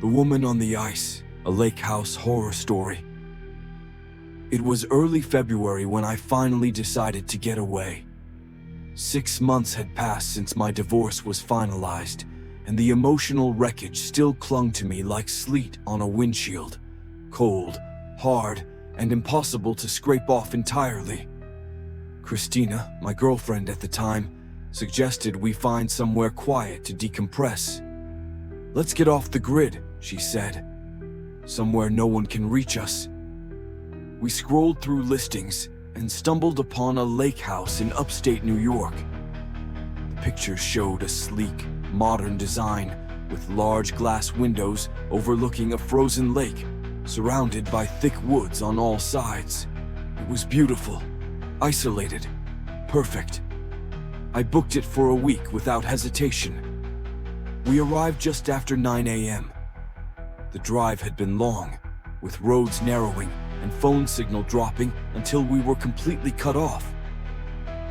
The Woman on the Ice, a lake house horror story. It was early February when I finally decided to get away. 6 months had passed since my divorce was finalized, and the emotional wreckage still clung to me like sleet on a windshield. Cold, hard, and impossible to scrape off entirely. Christina, my girlfriend at the time, suggested we find somewhere quiet to decompress. "Let's get off the grid," she said. "Somewhere no one can reach us." We scrolled through listings and stumbled upon a lake house in upstate New York. The pictures showed a sleek, modern design with large glass windows overlooking a frozen lake, surrounded by thick woods on all sides. It was beautiful, isolated, perfect. I booked it for a week without hesitation. We arrived just after 9 a.m. The drive had been long, with roads narrowing and phone signal dropping until we were completely cut off.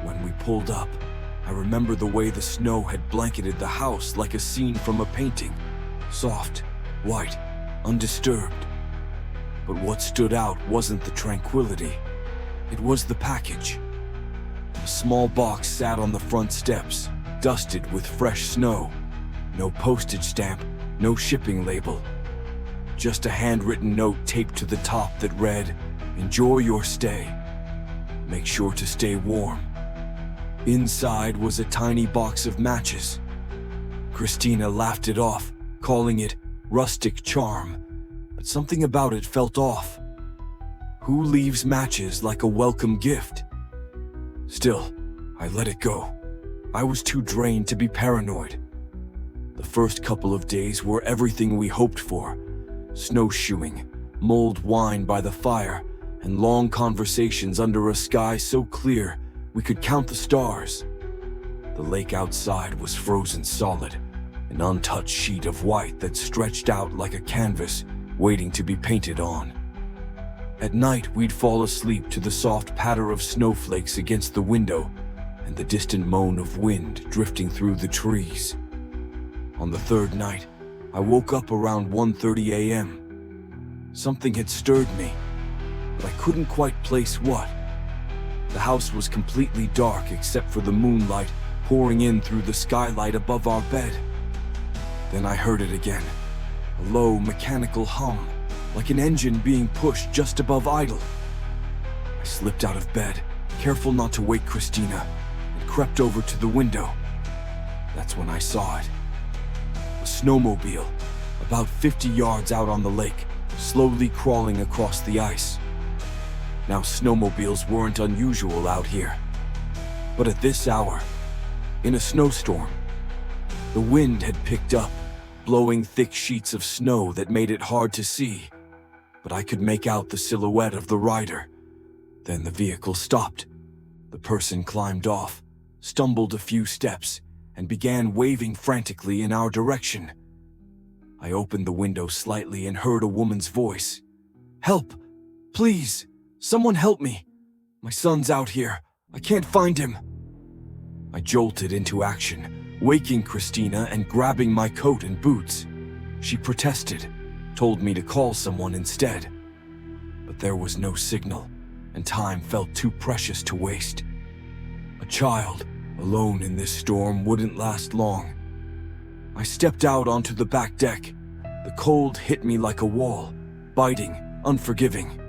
When we pulled up, I remember the way the snow had blanketed the house like a scene from a painting. Soft, white, undisturbed. But what stood out wasn't the tranquility. It was the package. A small box sat on the front steps, dusted with fresh snow. No postage stamp, no shipping label. Just a handwritten note taped to the top that read, "Enjoy your stay. Make sure to stay warm." Inside was a tiny box of matches. Christina laughed it off, calling it rustic charm, but something about it felt off. Who leaves matches like a welcome gift? Still, I let it go. I was too drained to be paranoid. The first couple of days were everything we hoped for. Snowshoeing, mulled wine by the fire, and long conversations under a sky so clear we could count the stars. The lake outside was frozen solid, an untouched sheet of white that stretched out like a canvas waiting to be painted on. At night, we'd fall asleep to the soft patter of snowflakes against the window and the distant moan of wind drifting through the trees. On the third night, I woke up around 1:30 a.m. Something had stirred me, but I couldn't quite place what. The house was completely dark except for the moonlight pouring in through the skylight above our bed. Then I heard it again, a low mechanical hum, like an engine being pushed just above idle. I slipped out of bed, careful not to wake Christina, and crept over to the window. That's when I saw it. A snowmobile, about 50 yards out on the lake, slowly crawling across the ice. Now, snowmobiles weren't unusual out here. But at this hour, in a snowstorm, the wind had picked up, blowing thick sheets of snow that made it hard to see. But I could make out the silhouette of the rider. Then the vehicle stopped. The person climbed off, stumbled a few steps, and began waving frantically in our direction. I opened the window slightly and heard a woman's voice. "Help! Please! Someone help me! My son's out here. I can't find him!" I jolted into action, waking Christina and grabbing my coat and boots. She protested, told me to call someone instead. But there was no signal, and time felt too precious to waste. A child, alone in this storm, wouldn't last long. I stepped out onto the back deck. The cold hit me like a wall, biting, unforgiving.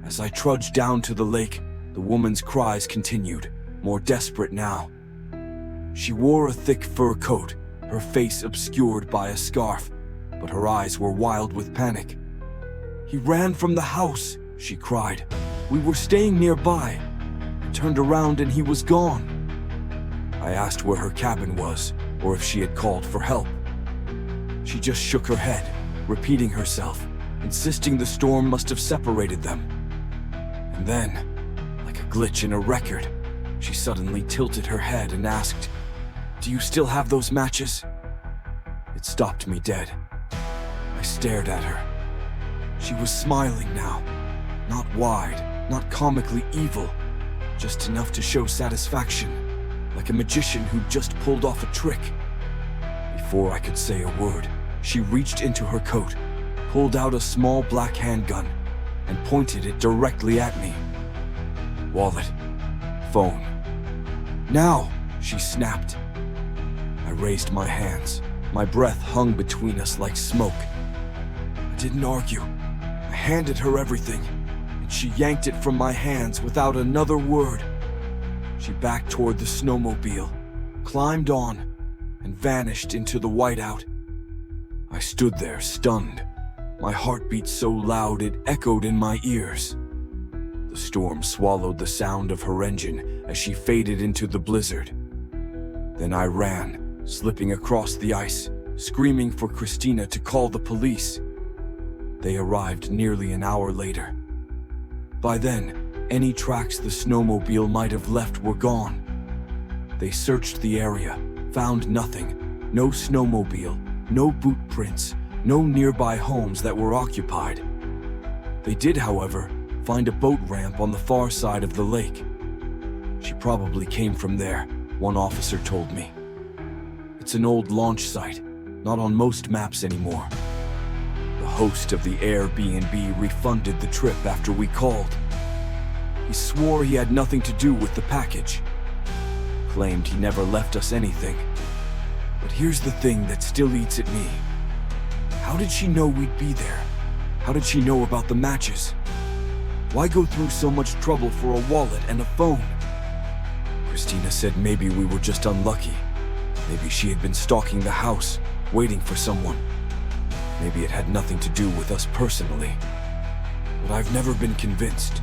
As I trudged down to the lake, the woman's cries continued, more desperate now. She wore a thick fur coat, her face obscured by a scarf, but her eyes were wild with panic. "He ran from the house," she cried. "We were staying nearby. I turned around and he was gone." I asked where her cabin was, or if she had called for help. She just shook her head, repeating herself, insisting the storm must have separated them. And then, like a glitch in a record, she suddenly tilted her head and asked, "Do you still have those matches?" It stopped me dead. I stared at her. She was smiling now, not wide, not comically evil, just enough to show satisfaction, like a magician who'd just pulled off a trick. Before I could say a word, She reached into her coat, pulled out a small black handgun, and pointed it directly at me. Wallet. Phone. Now, she snapped. I raised my hands. My breath hung between us like smoke. I didn't argue. I handed her everything, and she yanked it from my hands without another word. She backed toward the snowmobile, climbed on, and vanished into the whiteout. I stood there stunned, my heartbeat so loud it echoed in my ears. The storm swallowed the sound of her engine as she faded into the blizzard. Then I ran, slipping across the ice, screaming for Christina to call the police. They arrived nearly an hour later. By then, any tracks the snowmobile might have left were gone. They searched the area, found nothing. No snowmobile, no boot prints, no nearby homes that were occupied. They did, however, find a boat ramp on the far side of the lake. She probably came from there, one officer told me. It's an old launch site, not on most maps anymore. The host of the Airbnb refunded the trip after we called. He swore he had nothing to do with the package. Claimed he never left us anything. But here's the thing that still eats at me. How did she know we'd be there? How did she know about the matches? Why go through so much trouble for a wallet and a phone? Christina said maybe we were just unlucky. Maybe she had been stalking the house, waiting for someone. Maybe it had nothing to do with us personally. But I've never been convinced.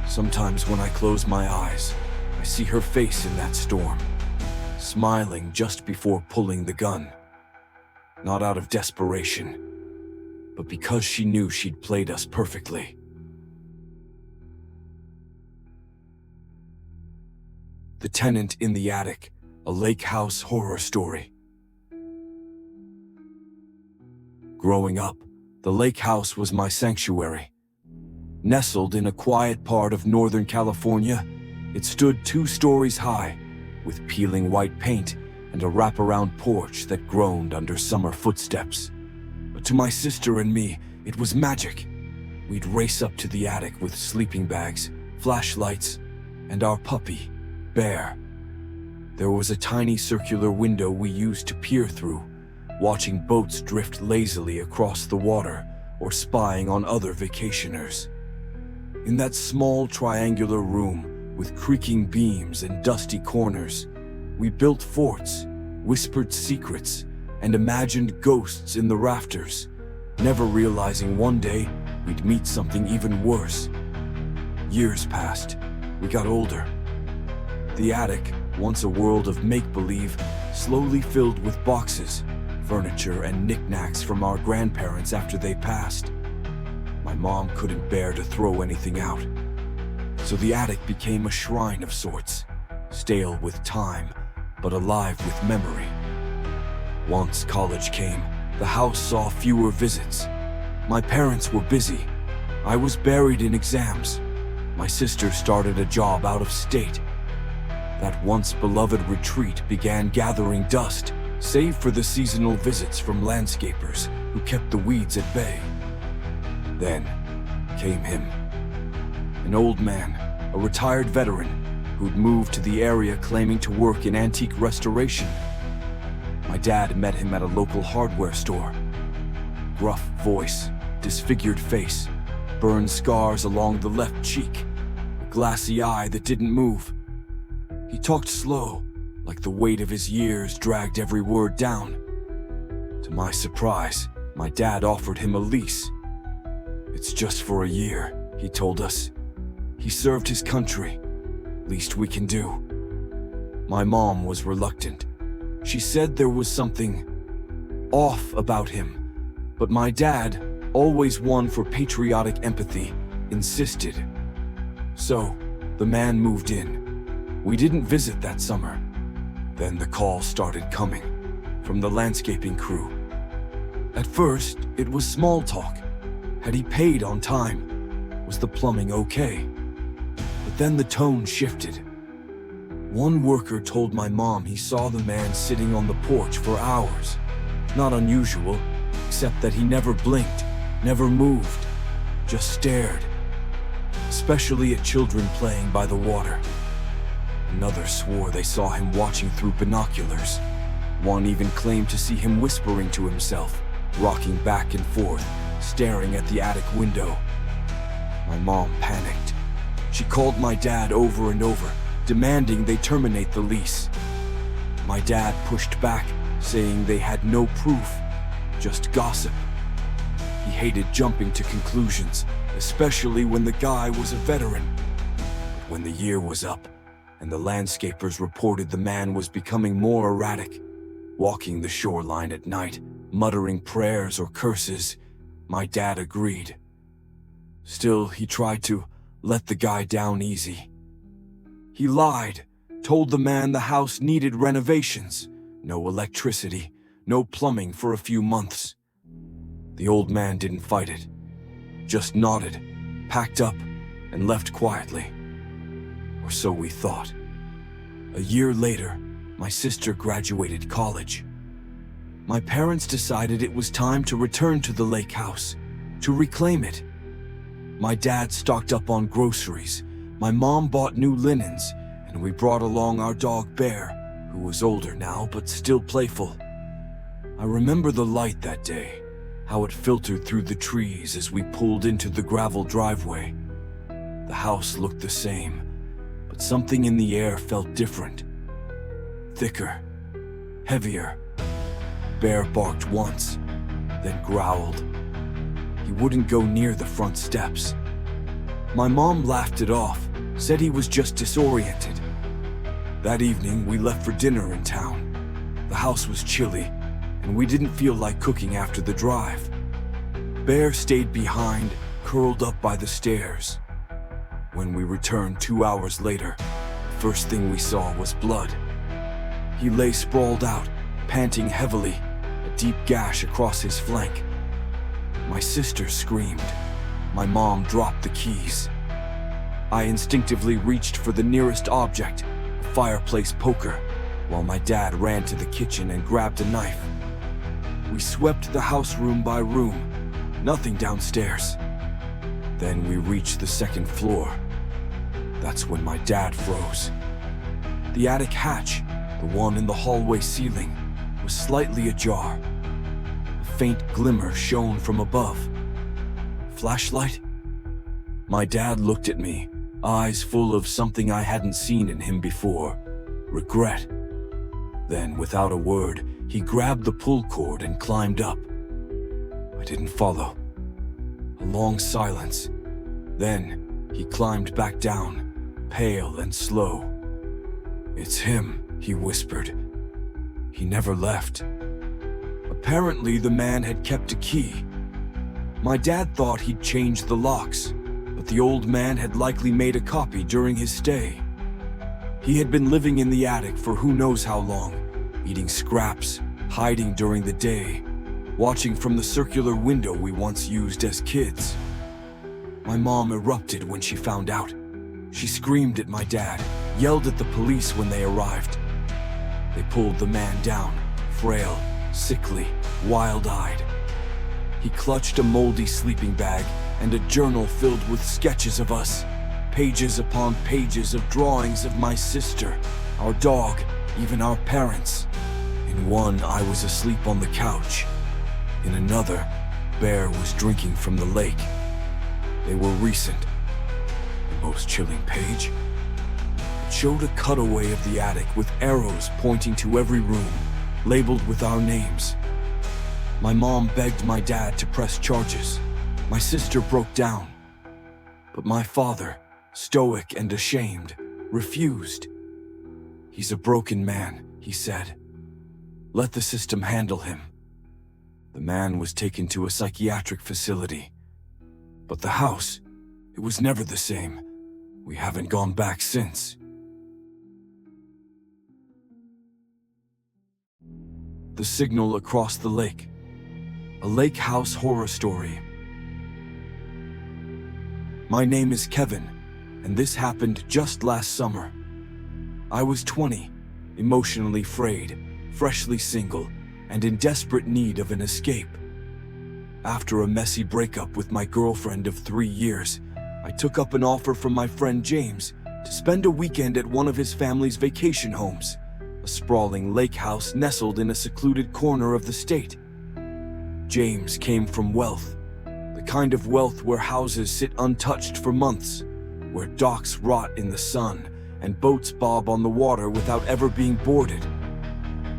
Sometimes when I close my eyes, I see her face in that storm, smiling just before pulling the gun. Not out of desperation, but because she knew she'd played us perfectly. The Tenant in the Attic, a lake house horror story. Growing up, the lake house was my sanctuary. Nestled in a quiet part of Northern California, it stood 2 stories high, with peeling white paint and a wraparound porch that groaned under summer footsteps. But to my sister and me, it was magic. We'd race up to the attic with sleeping bags, flashlights, and our puppy, Bear. There was a tiny circular window we used to peer through, watching boats drift lazily across the water or spying on other vacationers. In that small triangular room with creaking beams and dusty corners, we built forts, whispered secrets, and imagined ghosts in the rafters, never realizing one day we'd meet something even worse. Years passed. We got older. The attic, once a world of make-believe, slowly filled with boxes, furniture, and knickknacks from our grandparents after they passed. My mom couldn't bear to throw anything out. So the attic became a shrine of sorts, stale with time, but alive with memory. Once college came, the house saw fewer visits. My parents were busy. I was buried in exams. My sister started a job out of state. That once beloved retreat began gathering dust, save for the seasonal visits from landscapers who kept the weeds at bay. Then came him. An old man, a retired veteran, who'd moved to the area claiming to work in antique restoration. My dad met him at a local hardware store. Gruff voice, disfigured face, burned scars along the left cheek, a glassy eye that didn't move. He talked slow, like the weight of his years dragged every word down. To my surprise, my dad offered him a lease. "It's just for a year," he told us. "He served his country. Least we can do." My mom was reluctant. She said there was something off about him, but my dad, always one for patriotic empathy, insisted. So, the man moved in. We didn't visit that summer. Then the calls started coming, from the landscaping crew. At first, it was small talk. Had he paid on time? Was the plumbing okay? But then the tone shifted. One worker told my mom he saw the man sitting on the porch for hours. Not unusual, except that he never blinked, never moved, just stared, especially at children playing by the water. Another swore they saw him watching through binoculars. One even claimed to see him whispering to himself, rocking back and forth, staring at the attic window. My mom panicked. She called my dad over and over, demanding they terminate the lease. My dad pushed back, saying they had no proof, just gossip. He hated jumping to conclusions, especially when the guy was a veteran. But when the year was up, and the landscapers reported the man was becoming more erratic, walking the shoreline at night, muttering prayers or curses, my dad agreed. Still, he tried to let the guy down easy. He lied, told the man the house needed renovations, no electricity, no plumbing for a few months. The old man didn't fight it, just nodded, packed up, and left quietly. Or so we thought. A year later, my sister graduated college. My parents decided it was time to return to the lake house, to reclaim it. My dad stocked up on groceries, my mom bought new linens, and we brought along our dog Bear, who was older now but still playful. I remember the light that day, how it filtered through the trees as we pulled into the gravel driveway. The house looked the same, but something in the air felt different. Thicker, heavier. Bear barked once, then growled. He wouldn't go near the front steps. My mom laughed it off, said he was just disoriented. That evening, we left for dinner in town. The house was chilly, and we didn't feel like cooking after the drive. Bear stayed behind, curled up by the stairs. When we returned 2 hours later, the first thing we saw was blood. He lay sprawled out, panting heavily, a deep gash across his flank. My sister screamed. My mom dropped the keys. I instinctively reached for the nearest object, a fireplace poker, while my dad ran to the kitchen and grabbed a knife. We swept the house room by room, nothing downstairs. Then we reached the second floor. That's when my dad froze. The attic hatch, the one in the hallway ceiling, was slightly ajar. A faint glimmer shone from above. Flashlight? My dad looked at me, eyes full of something I hadn't seen in him before, regret. Then, without a word, he grabbed the pull cord and climbed up. I didn't follow. A long silence. Then, he climbed back down, pale and slow. "It's him," he whispered. He never left. Apparently, the man had kept a key. My dad thought he'd changed the locks, but the old man had likely made a copy during his stay. He had been living in the attic for who knows how long, eating scraps, hiding during the day, watching from the circular window we once used as kids. My mom erupted when she found out. She screamed at my dad, yelled at the police when they arrived. They pulled the man down, frail, sickly, wild-eyed. He clutched a moldy sleeping bag and a journal filled with sketches of us, pages upon pages of drawings of my sister, our dog, even our parents. In one, I was asleep on the couch. In another, Bear was drinking from the lake. They were recent. The most chilling page? It showed a cutaway of the attic with arrows pointing to every room, labeled with our names. My mom begged my dad to press charges. My sister broke down. But my father, stoic and ashamed, refused. "He's a broken man," he said. "Let the system handle him." The man was taken to a psychiatric facility. But the house, it was never the same. We haven't gone back since. The signal across the lake. A lake house horror story. My name is Kevin, and this happened just last summer. I was 20, emotionally frayed, freshly single, and in desperate need of an escape. After a messy breakup with my girlfriend of 3 years, I took up an offer from my friend James to spend a weekend at one of his family's vacation homes, a sprawling lake house nestled in a secluded corner of the state. James came from wealth, the kind of wealth where houses sit untouched for months, where docks rot in the sun and boats bob on the water without ever being boarded.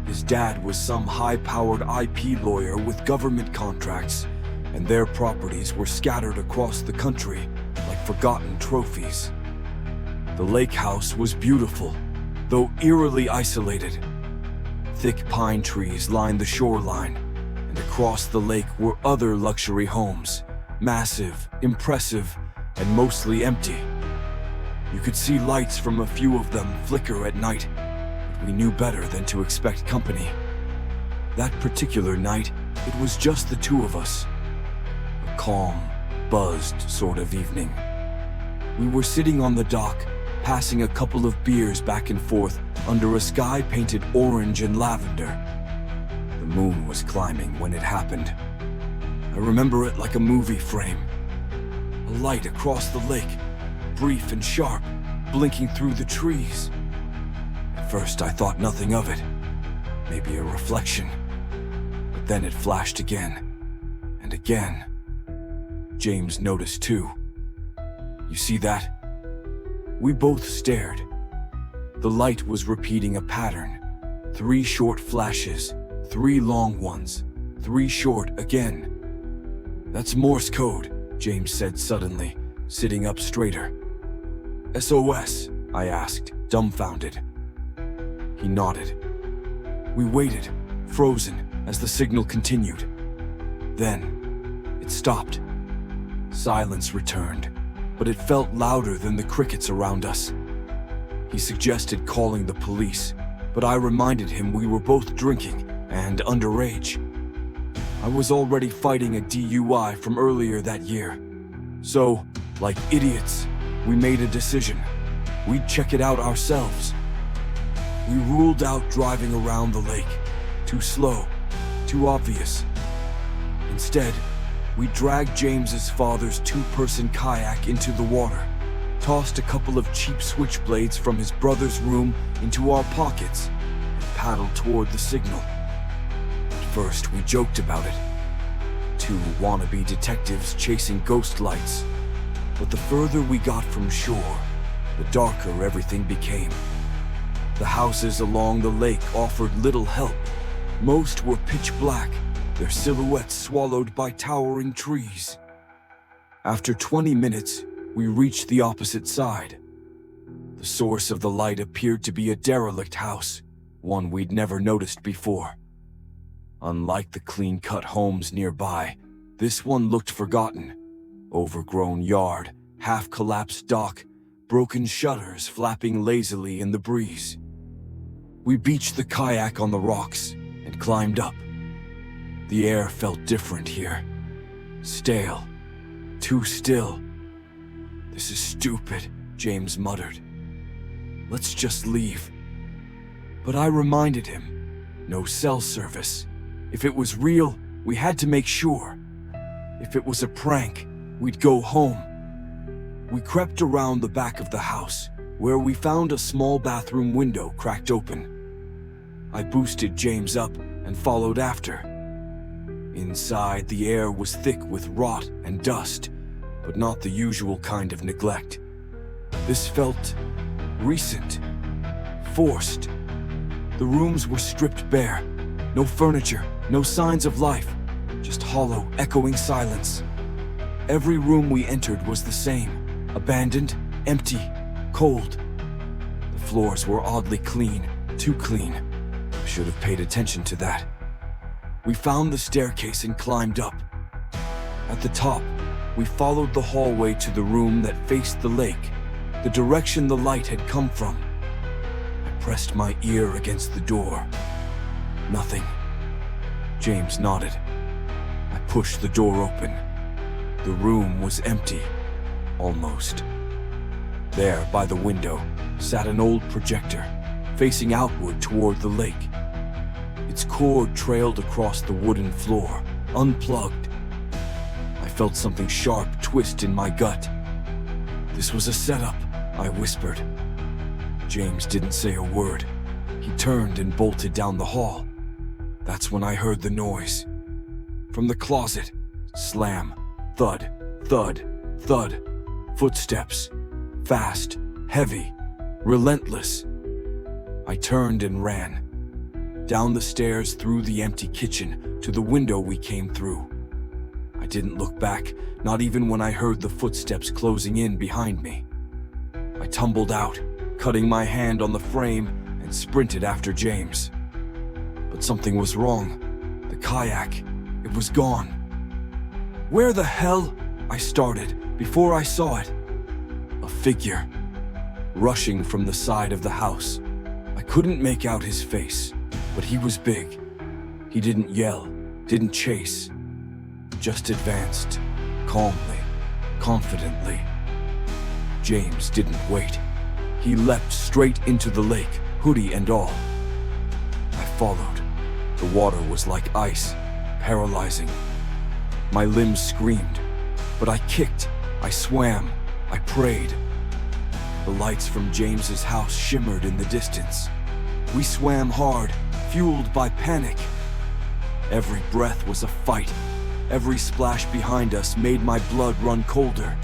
His dad was some high-powered IP lawyer with government contracts, and their properties were scattered across the country like forgotten trophies. The lake house was beautiful, though eerily isolated. Thick pine trees lined the shoreline, and across the lake were other luxury homes, massive, impressive, and mostly empty. You could see lights from a few of them flicker at night, but we knew better than to expect company. That particular night, it was just the two of us. A calm, buzzed sort of evening. We were sitting on the dock, passing a couple of beers back and forth under a sky painted orange and lavender. The moon was climbing when it happened. I remember it like a movie frame. A light across the lake, brief and sharp, blinking through the trees. At first I thought nothing of it, maybe a reflection. But then it flashed again, and again. James noticed too. You see that? We both stared. The light was repeating a pattern. 3 short flashes, 3 long ones, 3 short again. That's Morse code, James said suddenly, sitting up straighter. SOS, I asked, dumbfounded. He nodded. We waited, frozen, as the signal continued. Then, it stopped. Silence returned, but it felt louder than the crickets around us. He suggested calling the police, but I reminded him we were both drinking and underage. I was already fighting a DUI from earlier that year. So, like idiots, we made a decision. We'd check it out ourselves. We ruled out driving around the lake. Too slow, too obvious. Instead, we dragged James's father's 2-person kayak into the water, tossed a couple of cheap switchblades from his brother's room into our pockets, and paddled toward the signal. At first, we joked about it. 2 wannabe detectives chasing ghost lights. But the further we got from shore, the darker everything became. The houses along the lake offered little help. Most were pitch black, their silhouettes swallowed by towering trees. After 20 minutes, we reached the opposite side. The source of the light appeared to be a derelict house, one we'd never noticed before. Unlike the clean-cut homes nearby, this one looked forgotten. Overgrown yard, half-collapsed dock, broken shutters flapping lazily in the breeze. We beached the kayak on the rocks and climbed up. The air felt different here. Stale. Too still. This is stupid, James muttered. Let's just leave. But I reminded him, no cell service. If it was real, we had to make sure. If it was a prank, we'd go home. We crept around the back of the house, where we found a small bathroom window cracked open. I boosted James up and followed after. Inside, the air was thick with rot and dust, but not the usual kind of neglect. This felt recent, forced. The rooms were stripped bare. No furniture, no signs of life, just hollow, echoing silence. Every room we entered was the same, abandoned, empty, cold. The floors were oddly clean, too clean. I should have paid attention to that. We found the staircase and climbed up. At the top, we followed the hallway to the room that faced the lake, the direction the light had come from. I pressed my ear against the door. Nothing. James nodded. I pushed the door open. The room was empty. Almost. There, by the window, sat an old projector, facing outward toward the lake. Its cord trailed across the wooden floor, unplugged. felt something sharp twist in my gut. "This was a setup," I whispered. James didn't say a word. He turned and bolted down the hall. That's when I heard the noise. From the closet, slam, thud, thud, thud. Footsteps, fast, heavy, relentless. I turned and ran. Down the stairs, through the empty kitchen, to the window we came through. I didn't look back, not even when I heard the footsteps closing in behind me. I tumbled out, cutting my hand on the frame, and sprinted after James. But something was wrong. The kayak, it was gone. "Where the hell?" I started, before I saw it. A figure, rushing from the side of the house. I couldn't make out his face, but he was big. He didn't yell, didn't chase, just advanced, calmly, confidently. James didn't wait. He leapt straight into the lake, hoodie and all. I followed. The water was like ice, paralyzing. My limbs screamed, but I kicked, I swam, I prayed. The lights from James's house shimmered in the distance. We swam hard, fueled by panic. Every breath was a fight. Every splash behind us made my blood run colder.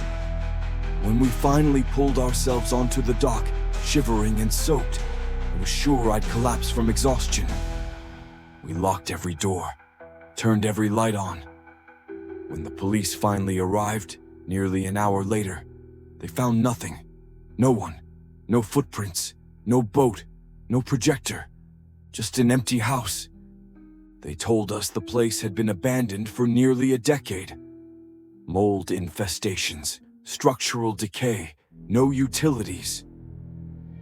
When we finally pulled ourselves onto the dock, shivering and soaked, I was sure I'd collapse from exhaustion. We locked every door, turned every light on. When the police finally arrived, nearly an hour later, they found nothing. No one, no footprints, no boat, no projector, just an empty house. They told us the place had been abandoned for nearly a decade. Mold infestations, structural decay, no utilities.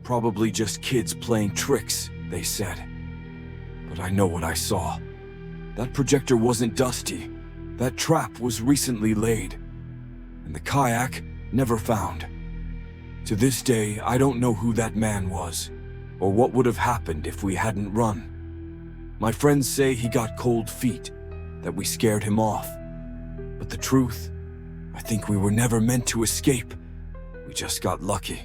Probably just kids playing tricks, they said. But I know what I saw. That projector wasn't dusty. That trap was recently laid. And the kayak never found. To this day, I don't know who that man was, or what would have happened if we hadn't run. My friends say he got cold feet, that we scared him off. But the truth, I think we were never meant to escape. We just got lucky.